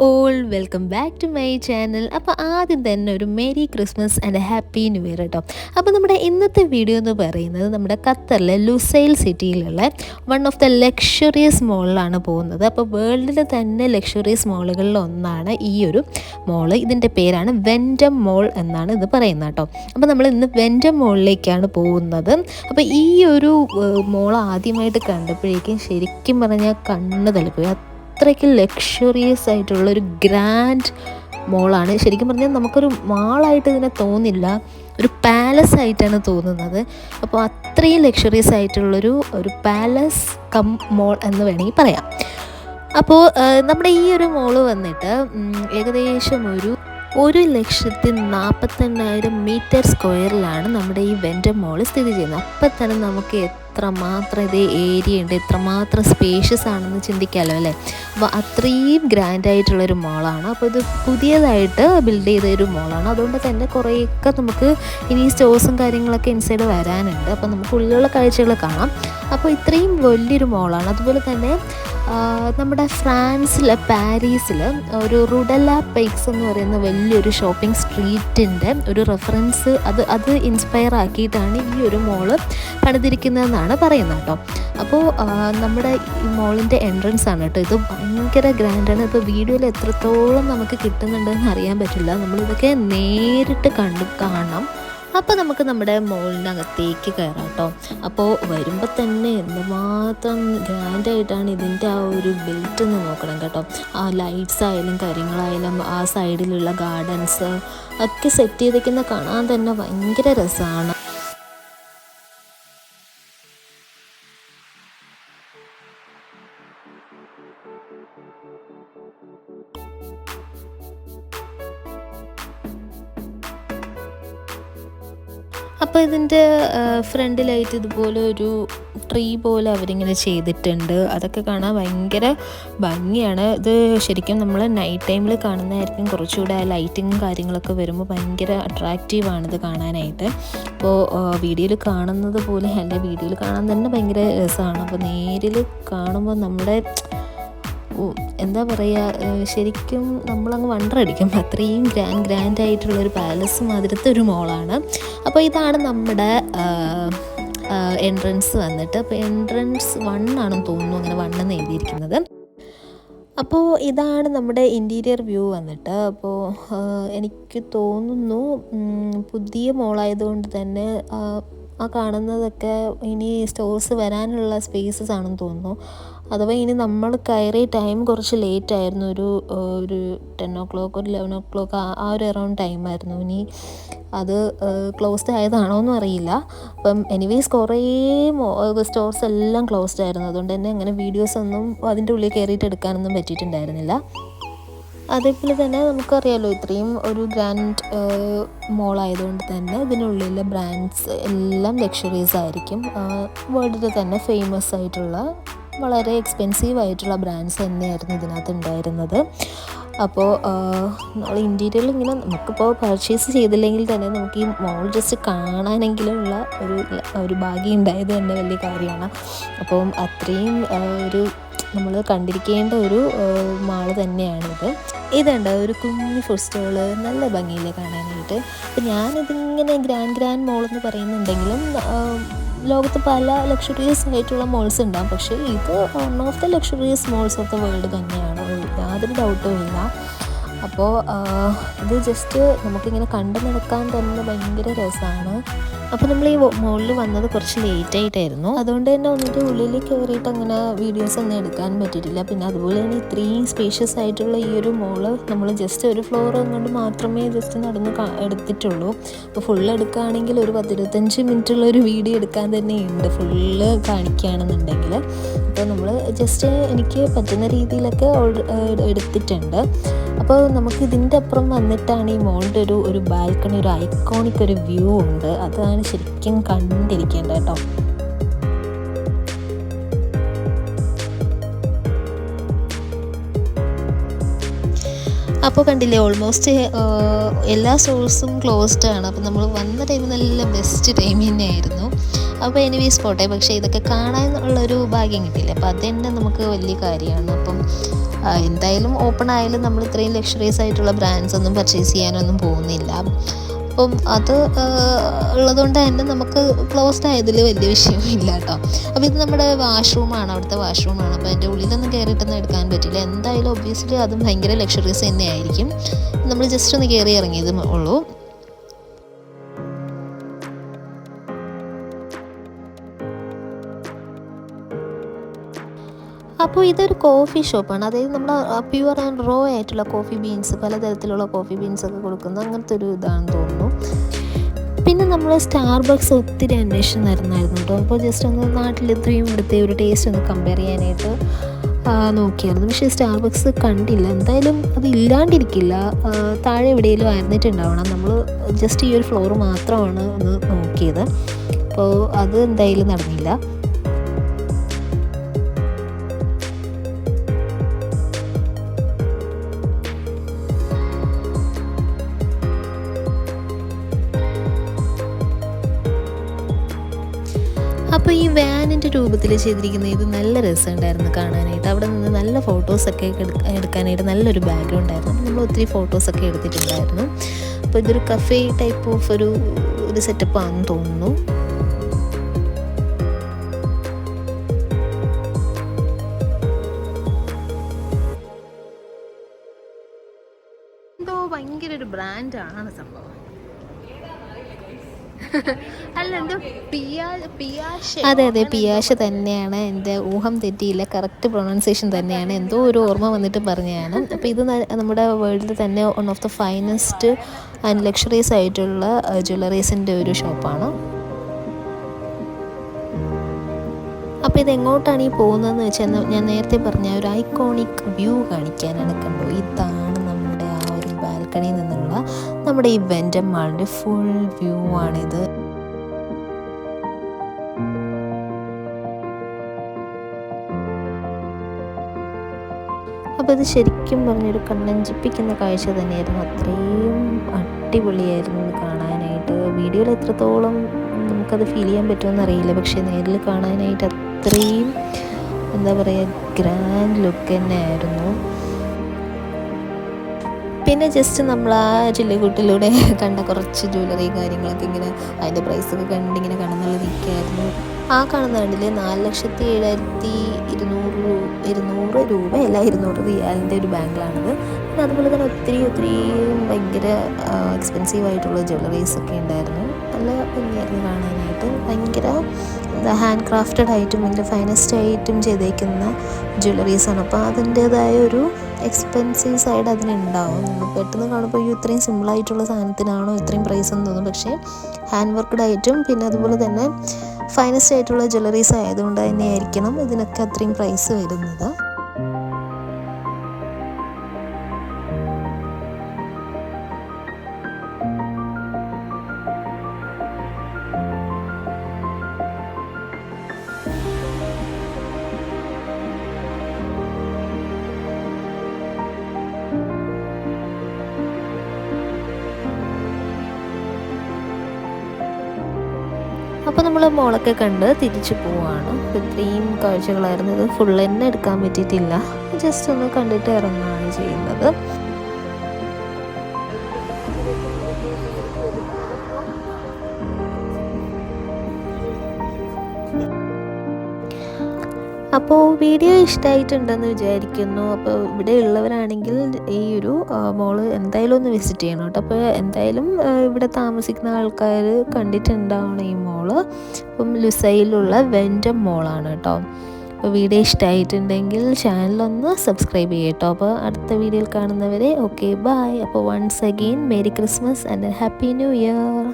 All welcome back to my channel. അപ്പോൾ ആദ്യം തന്നെ ഒരു merry Christmas and happy new year കേട്ടോ. അപ്പോൾ നമ്മുടെ ഇന്നത്തെ വീഡിയോ എന്ന് പറയുന്നത് നമ്മുടെ ഖത്തറിലെ ലുസൈൽ സിറ്റിയിലുള്ള വൺ ഓഫ് ദ ലക്ഷറിയസ് മോളിലാണ് പോകുന്നത്. അപ്പോൾ വേൾഡിലെ തന്നെ ലക്ഷറിയസ് മോളുകളിൽ ഒന്നാണ് ഈ ഒരു മോള്. ഇതിൻ്റെ പേരാണ് വെൻഡം മോൾ എന്നാണ് ഇത് പറയുന്നത് കേട്ടോ. അപ്പോൾ നമ്മൾ ഇന്ന് വെൻഡം മോളിലേക്കാണ് പോകുന്നത്. അപ്പോൾ ഈ ഒരു മോൾ ആദ്യമായിട്ട് കണ്ടപ്പോഴേക്കും ശരിക്കും പറഞ്ഞാൽ കണ്ണ് തള്ളിപ്പോയി. അത്രയ്ക്ക് ലക്ഷറിയസ് ആയിട്ടുള്ളൊരു ഗ്രാൻഡ് മോളാണ്. ശരിക്കും പറഞ്ഞാൽ നമുക്കൊരു മാളായിട്ട് ഇതിനെ തോന്നില്ല, ഒരു പാലസ് ആയിട്ടാണ് തോന്നുന്നത്. അപ്പോൾ അത്രയും ലക്ഷറിയസ് ആയിട്ടുള്ളൊരു പാലസ് കം മോൾ എന്ന് വേണമെങ്കിൽ പറയാം. അപ്പോൾ നമ്മുടെ ഈ ഒരു മോള് വന്നിട്ട് ഏകദേശം ഒരു 1,48,000 മീറ്റർ സ്ക്വയറിലാണ് നമ്മുടെ ഈ വെൻഡം മോൾ സ്ഥിതി ചെയ്യുന്നത്. അപ്പം തന്നെ നമുക്ക് എത്രമാത്രം ഇതേ ഏരിയ ഉണ്ട്, എത്രമാത്രം സ്പേഷ്യസ് ആണെന്ന് ചിന്തിക്കാമല്ലോ അല്ലേ. അപ്പോൾ അത്രയും ഗ്രാൻഡായിട്ടുള്ളൊരു മോളാണ്. അപ്പോൾ ഇത് പുതിയതായിട്ട് ബിൽഡ് ചെയ്തൊരു മോളാണ്. അതുകൊണ്ട് തന്നെ കുറേയൊക്കെ നമുക്ക് ഇനി സ്റ്റോഴ്സും കാര്യങ്ങളൊക്കെ ഇൻസൈഡ് വരാനുണ്ട്. അപ്പോൾ നമുക്ക് ഉള്ളിലുള്ള കാഴ്ചകൾ കാണാം. അപ്പോൾ ഇത്രയും വലിയൊരു മോളാണ്. അതുപോലെ തന്നെ നമ്മുടെ ഫ്രാൻസിലെ പാരീസിൽ ഒരു റുഡല്ല പൈക്സ് എന്ന് പറയുന്ന വലിയൊരു ഷോപ്പിംഗ് സ്ട്രീറ്റിൻ്റെ ഒരു റെഫറൻസ് അത് ഇൻസ്പയർ ആക്കിയിട്ടാണ് ഈ ഒരു മോള് പണിതിരിക്കുന്നതെന്നാണ് പറയുന്നത് കേട്ടോ. അപ്പോൾ നമ്മുടെ ഈ മോളിൻ്റെ എൻട്രൻസ് ആണ് കേട്ടോ. ഇത് ഭയങ്കര ഗ്രാൻഡാണ്. ഇപ്പോൾ വീഡിയോയിൽ എത്രത്തോളം നമുക്ക് കിട്ടുന്നുണ്ടെന്ന് അറിയാൻ പറ്റില്ല. നമ്മളിതൊക്കെ നേരിട്ട് കാണണം. അപ്പോൾ നമുക്ക് നമ്മുടെ മോളിനകത്തേക്ക് കയറാം കേട്ടോ. അപ്പോൾ വരുമ്പോൾ തന്നെ എന്തുമാത്രം ഗ്രാൻഡായിട്ടാണ് ഇതിൻ്റെ ആ ഒരു ബിൽറ്റ് എന്ന് നോക്കണം കേട്ടോ. ആ ലൈറ്റ്സ് ആയാലും കാര്യങ്ങളായാലും ആ സൈഡിലുള്ള ഗാർഡൻസ് ഒക്കെ സെറ്റ് ചെയ്തിരിക്കുന്ന കാണാൻ തന്നെ ഭയങ്കര രസമാണ്. അപ്പോൾ ഇതിൻ്റെ ഫ്രണ്ടിലായിട്ട് ഇതുപോലെ ഒരു ട്രീ പോലെ അവരിങ്ങനെ ചെയ്തിട്ടുണ്ട്. അതൊക്കെ കാണാൻ ഭയങ്കര ഭംഗിയാണ്. ഇത് ശരിക്കും നമ്മൾ നൈറ്റ് ടൈമിൽ കാണുന്നതായിരിക്കും കുറച്ചുകൂടെ ആ ലൈറ്റിങ്ങും കാര്യങ്ങളൊക്കെ വരുമ്പോൾ ഭയങ്കര അട്രാക്റ്റീവാണിത് കാണാനായിട്ട്. അപ്പോൾ വീഡിയോയിൽ കാണുന്നത് പോലെ അല്ല, വീഡിയോയിൽ കാണാൻ തന്നെ ഭയങ്കര രസമാണ്. അപ്പോൾ നേരിൽ കാണുമ്പോൾ നമ്മുടെ എന്താ പറയുക, ശരിക്കും നമ്മളങ്ങ് വണ്ടറടിക്കും. അത്രയും ഗ്രാൻഡായിട്ടുള്ളൊരു പാലസ് മാതിരത്തെ ഒരു മോളാണ്. അപ്പോൾ ഇതാണ് നമ്മുടെ എൻട്രൻസ് വന്നിട്ട്. അപ്പോൾ എൻട്രൻസ് 1 ആണെന്ന് തോന്നുന്നു, അങ്ങനെ 1 എന്ന് എഴുതിയിരിക്കുന്നത്. അപ്പോൾ ഇതാണ് നമ്മുടെ ഇൻറ്റീരിയർ വ്യൂ വന്നിട്ട്. അപ്പോൾ എനിക്ക് തോന്നുന്നു പുതിയ മോളായതുകൊണ്ട് തന്നെ ആ കാണുന്നതൊക്കെ ഇനി സ്റ്റോഴ്സ് വരാനുള്ള സ്പേസസ് ആണെന്ന് തോന്നുന്നു. അഥവാ ഇനി നമ്മൾ കയറിയ ടൈം കുറച്ച് ലേറ്റ് ആയിരുന്നു. ഒരു 10 o'clock ഒരു 11 o'clock ആ ഒരു അറൗണ്ട് ടൈമായിരുന്നു. ഇനി അത് ക്ലോസ്ഡ് ആയതാണോ എന്നും അറിയില്ല. അപ്പം എനിവേസ് കുറേ സ്റ്റോർസ് എല്ലാം ക്ലോസ്ഡ് ആയിരുന്നു. അതുകൊണ്ട് തന്നെ അങ്ങനെ വീഡിയോസൊന്നും അതിൻ്റെ ഉള്ളിൽ കയറിയിട്ട് എടുക്കാനൊന്നും പറ്റിയിട്ടുണ്ടായിരുന്നില്ല. അതേപോലെ തന്നെ നമുക്കറിയാമല്ലോ, ഇത്രയും ഒരു ഗ്രാൻഡ് മോളായതുകൊണ്ട് തന്നെ ഇതിനുള്ളിലെ ബ്രാൻഡ്സ് എല്ലാം ലക്ഷറീസ് ആയിരിക്കും. വേൾഡിൽ തന്നെ ഫേമസ് ആയിട്ടുള്ള വളരെ എക്സ്പെൻസീവ് ആയിട്ടുള്ള ബ്രാൻഡ്സ് തന്നെയായിരുന്നു ഇതിനകത്ത് ഉണ്ടായിരുന്നത്. അപ്പോൾ നമ്മൾ ഇൻറ്റീരിയറിൽ ഇങ്ങനെ നമുക്കിപ്പോൾ പർച്ചേസ് ചെയ്തില്ലെങ്കിൽ തന്നെ നമുക്ക് ഈ മോൾ ജസ്റ്റ് കാണാനെങ്കിലുള്ള ഒരു ഭാഗ്യം ഉണ്ടായത് തന്നെ വലിയ കാര്യമാണ്. അപ്പം അത്രയും നമ്മൾ കണ്ടിരിക്കേണ്ട ഒരു മാള് തന്നെയാണിത്. ഇതുണ്ട് ഒരു കുഞ്ഞു ഫുഡ് സ്റ്റോള്, നല്ല ഭംഗിയില്ലേ കാണാനായിട്ട്. അപ്പം ഞാനിതിങ്ങനെ ഗ്രാൻഡ് മോളെന്ന് പറയുന്നുണ്ടെങ്കിലും ലോകത്ത് പല ലക്ഷറിയസ് ആയിട്ടുള്ള മോൾസ് ഉണ്ടാകും. പക്ഷേ ഇത് one of the luxurious moles of the world തന്നെയാണ്, യാതൊരു ഡൗട്ടും ഇല്ല. അപ്പോൾ ഇത് ജസ്റ്റ് നമുക്കിങ്ങനെ കണ്ടു നടക്കാൻ തന്നെ ഭയങ്കര രസമാണ്. അപ്പോൾ നമ്മൾ ഈ മോളിൽ വന്നത് കുറച്ച് ലേറ്റായിട്ടായിരുന്നു. അതുകൊണ്ട് തന്നെ ഒന്നിൻ്റെ ഉള്ളിൽ കയറിയിട്ട് അങ്ങനെ വീഡിയോസൊന്നും എടുക്കാൻ പറ്റിയിട്ടില്ല. പിന്നെ അതുപോലെ തന്നെ ഇത്രയും സ്പേഷ്യസ് ആയിട്ടുള്ള ഈ ഒരു മോള് നമ്മൾ ജസ്റ്റ് ഒരു ഫ്ലോർ കൊണ്ട് മാത്രമേ ജസ്റ്റ് നടന്ന് എടുത്തിട്ടുള്ളൂ. അപ്പോൾ ഫുള്ള് എടുക്കുകയാണെങ്കിൽ ഒരു 10-25 മിനിറ്റുള്ള ഒരു വീഡിയോ എടുക്കാൻ തന്നെ ഉണ്ട്, ഫുള്ള് കാണിക്കുകയാണെന്നുണ്ടെങ്കിൽ. അപ്പോൾ നമ്മൾ ജസ്റ്റ് എനിക്ക് പറ്റുന്ന രീതിയിലൊക്കെ എടുത്തിട്ടുണ്ട്. അപ്പോൾ നമുക്ക് ഇതിൻ്റെ അപ്പുറം വന്നിട്ടാണ് ഈ മോളുടെ ഒരു ബാൽക്കണി, ഒരു ഐക്കോണിക് ഒരു വ്യൂ ഉണ്ട്. അതാണ് ശരിക്കും കണ്ടിരിക്കേണ്ടത് കേട്ടോ. അപ്പോൾ കണ്ടില്ലേ, ഓൾമോസ്റ്റ് എല്ലാ സ്റ്റോഴ്സും ക്ലോസ്ഡ് ആണ്. അപ്പോൾ നമ്മൾ വന്ന ടൈം നല്ല ബെസ്റ്റ് ടൈം തന്നെയായിരുന്നു. അപ്പോൾ എനിവേസ് പോട്ടെ, പക്ഷേ ഇതൊക്കെ കാണാനുള്ളൊരു ഭാഗ്യം കിട്ടില്ല. അപ്പോൾ അതുതന്നെ നമുക്ക് വലിയ കാര്യമാണ്. അപ്പം എന്തായാലും ഓപ്പൺ ആയാലും നമ്മൾ ഇത്രയും ലക്ഷറീസ് ആയിട്ടുള്ള ബ്രാൻഡ്സ് ഒന്നും പർച്ചേസ് ചെയ്യാനൊന്നും പോകുന്നില്ല. അപ്പം അത് ഉള്ളതുകൊണ്ട് തന്നെ നമുക്ക് ക്ലോസ്ഡ് ആയതിൽ വലിയ വിഷയമില്ല കേട്ടോ. അപ്പോൾ ഇത് നമ്മുടെ വാഷ്റൂമാണ്, അവിടുത്തെ വാഷ്റൂമാണ്. അപ്പോൾ അതിൻ്റെ ഉള്ളിലൊന്നും കയറിയിട്ടൊന്നും എടുക്കാൻ പറ്റില്ല. എന്തായാലും ഒബ്വിയസ്ലി അതും ഭയങ്കര ലക്ഷറീസ് തന്നെയായിരിക്കും. നമ്മൾ ജസ്റ്റ് ഒന്ന് കയറി ഇറങ്ങിയതും ഉള്ളൂ. അപ്പോൾ ഇതൊരു കോഫി ഷോപ്പാണ്. അതായത് നമ്മൾ പ്യുവർ ആൻഡ് റോ ആയിട്ടുള്ള കോഫി ബീൻസ്, പലതരത്തിലുള്ള കോഫി ബീൻസൊക്കെ കൊടുക്കുന്ന അങ്ങനത്തെ ഒരു ഇതാണെന്ന് തോന്നുന്നു. പിന്നെ നമ്മൾ സ്റ്റാർബക്സ് ഒത്തിരി അന്വേഷിച്ച് നടന്നായിരുന്നു കേട്ടോ. അപ്പോൾ ജസ്റ്റ് ഒന്ന് നാട്ടിലെത്രയും ഇവിടുത്തെ ഒരു ടേസ്റ്റ് ഒന്ന് കമ്പയർ ചെയ്യാനായിട്ട് നോക്കിയായിരുന്നു. പക്ഷേ സ്റ്റാർബക്സ് കണ്ടില്ല. എന്തായാലും അത് ഇല്ലാണ്ടിരിക്കില്ല, താഴെ എവിടെയെങ്കിലും ആയിരുന്നിട്ടുണ്ടാവണം. നമ്മൾ ജസ്റ്റ് ഈ ഒരു ഫ്ലോർ മാത്രമാണ് ഒന്ന് നോക്കിയത്. അപ്പോൾ അത് എന്തായാലും നടന്നില്ല. അപ്പോൾ ഈ വാനിൻ്റെ രൂപത്തിൽ ചെയ്തിരിക്കുന്ന ഇത് നല്ല രസമുണ്ടായിരുന്നു കാണാനായിട്ട്. അവിടെ നിന്ന് നല്ല ഫോട്ടോസൊക്കെ എടുക്കാനായിട്ട് നല്ലൊരു ബാക്ക്ഗ്രൗണ്ട് ആയിരുന്നു. നമ്മൾ ഒത്തിരി ഫോട്ടോസൊക്കെ എടുത്തിട്ടുണ്ടായിരുന്നു. അപ്പോൾ ഇതൊരു കഫേ ടൈപ്പ് ഓഫ് ഒരു സെറ്റപ്പ് ആണെന്ന് തോന്നുന്നു. എന്തോ ഭയങ്കര ഒരു ബ്രാൻഡാണ് സംഭവം. അതെ അതെ, പിയാഷ് തന്നെയാണ്. എൻ്റെ ഊഹം തെറ്റിയില്ല, കറക്റ്റ് പ്രൊണൗൺസിയേഷൻ തന്നെയാണ്. എന്തോ ഒരു ഓർമ്മ വന്നിട്ട് പറഞ്ഞതാണ്. അപ്പോൾ ഇത് നമ്മുടെ വേൾഡിൽ തന്നെ one of the finest and luxuries ആയിട്ടുള്ള ജ്വല്ലറീസിൻ്റെ ഒരു ഷോപ്പാണ്. അപ്പോൾ ഇത് എങ്ങോട്ടാണ് ഈ പോകുന്നതെന്ന് വെച്ചാൽ, ഞാൻ നേരത്തെ പറഞ്ഞ ഒരു ഐക്കോണിക് വ്യൂ കാണിക്കാനാണ്. കണ്ടോ, ഇതാണ് നമ്മുടെ ആ ഒരു ബാൽക്കണിയിൽ നിന്നുള്ള നമ്മുടെ ഈ വെൻഡം മാളിൻ്റെ ഫുൾ വ്യൂ ആണിത്. അപ്പോൾ ഇത് ശരിക്കും പറഞ്ഞൊരു കണ്ണഞ്ചിപ്പിക്കുന്ന കാഴ്ച തന്നെയായിരുന്നു. അത്രയും അടിപൊളിയായിരുന്നു ഇത് കാണാനായിട്ട്. വീഡിയോയിൽ എത്രത്തോളം നമുക്കത് ഫീൽ ചെയ്യാൻ പറ്റുമെന്ന് അറിയില്ല, പക്ഷേ നേരിൽ കാണാനായിട്ട് അത്രയും എന്താ പറയുക, ഗ്രാൻഡ് ലുക്ക് തന്നെയായിരുന്നു. പിന്നെ ജസ്റ്റ് നമ്മൾ ആ ചില്ലുകൂട്ടിലൂടെ കണ്ട കുറച്ച് ജ്വല്ലറി കാര്യങ്ങളൊക്കെ ഇങ്ങനെ അതിൻ്റെ പ്രൈസൊക്കെ കണ്ടിങ്ങനെ കാണുന്നുള്ള നിൽക്കായിരുന്നു. ആ കാണുന്ന കണ്ടിൽ 4,07,200 രൂപയല്ല, 200 റിയാലിൻ്റെ ഒരു ബാങ്കിലാണിത്. പിന്നെ അതുപോലെ തന്നെ ഒത്തിരി ഭയങ്കര എക്സ്പെൻസീവ് ആയിട്ടുള്ള ജ്വല്ലറീസൊക്കെ ഉണ്ടായിരുന്നു. നല്ല ഭംഗിയായിരുന്നു കാണാനായിട്ട്. ഭയങ്കര ഹാൻഡ് ക്രാഫ്റ്റഡ് ആയിട്ടും ഭയങ്കര ഫൈനസ്റ്റ് ആയിട്ടും ചെയ്തേക്കുന്ന ജ്വല്ലറീസാണ്. അപ്പോൾ അതിൻ്റേതായ ഒരു എക്സ്പെൻസീവ് സൈഡ് അതിനുണ്ടാവും. നമ്മൾ പെട്ടെന്ന് കാണുമ്പോൾ ഇത്രയും സിമ്പിളായിട്ടുള്ള സാധനത്തിനാണോ ഇത്രയും പ്രൈസ് എന്ന് തോന്നും. പക്ഷേ ഹാൻഡ് വർക്ക്ഡ് ആയിട്ടും പിന്നെ അതുപോലെ തന്നെ ഫൈനസ്റ്റ് ആയിട്ടുള്ള ജ്വല്ലറീസ് ആയതുകൊണ്ട് തന്നെയായിരിക്കണം ഇതിനൊക്കെ അത്രയും പ്രൈസ് വരുന്നത്. അപ്പോൾ നമ്മൾ മോളൊക്കെ കണ്ട് തിരിച്ചു പോവാണ്. ഇത്രയും കാഴ്ചകളായിരുന്നു. ഇത് ഫുൾ തന്നെ എടുക്കാൻ പറ്റിയിട്ടില്ല, ജസ്റ്റ് ഒന്ന് കണ്ടിട്ട് ഇറങ്ങുകയാണ് ചെയ്യുന്നത്. അപ്പോൾ വീഡിയോ ഇഷ്ടമായിട്ടുണ്ടെന്ന് വിചാരിക്കുന്നു. അപ്പോൾ ഇവിടെ ഉള്ളവരാണെങ്കിൽ ഈ ഒരു മോള് എന്തായാലും ഒന്ന് വിസിറ്റ് ചെയ്യണം കേട്ടോ. അപ്പോൾ എന്തായാലും ഇവിടെ താമസിക്കുന്ന ആൾക്കാർ കണ്ടിട്ടുണ്ടാവണം ഈ മോള്. അപ്പം ലുസൈലുള്ള വെൻഡം മോളാണ് കേട്ടോ. അപ്പോൾ വീഡിയോ ഇഷ്ടമായിട്ടുണ്ടെങ്കിൽ ചാനലൊന്ന് സബ്സ്ക്രൈബ് ചെയ്യും കേട്ടോ. അപ്പോൾ അടുത്ത വീഡിയോയിൽ കാണുന്നവരെ ഓക്കെ ബൈ. അപ്പോൾ once again merry Christmas and happy new year.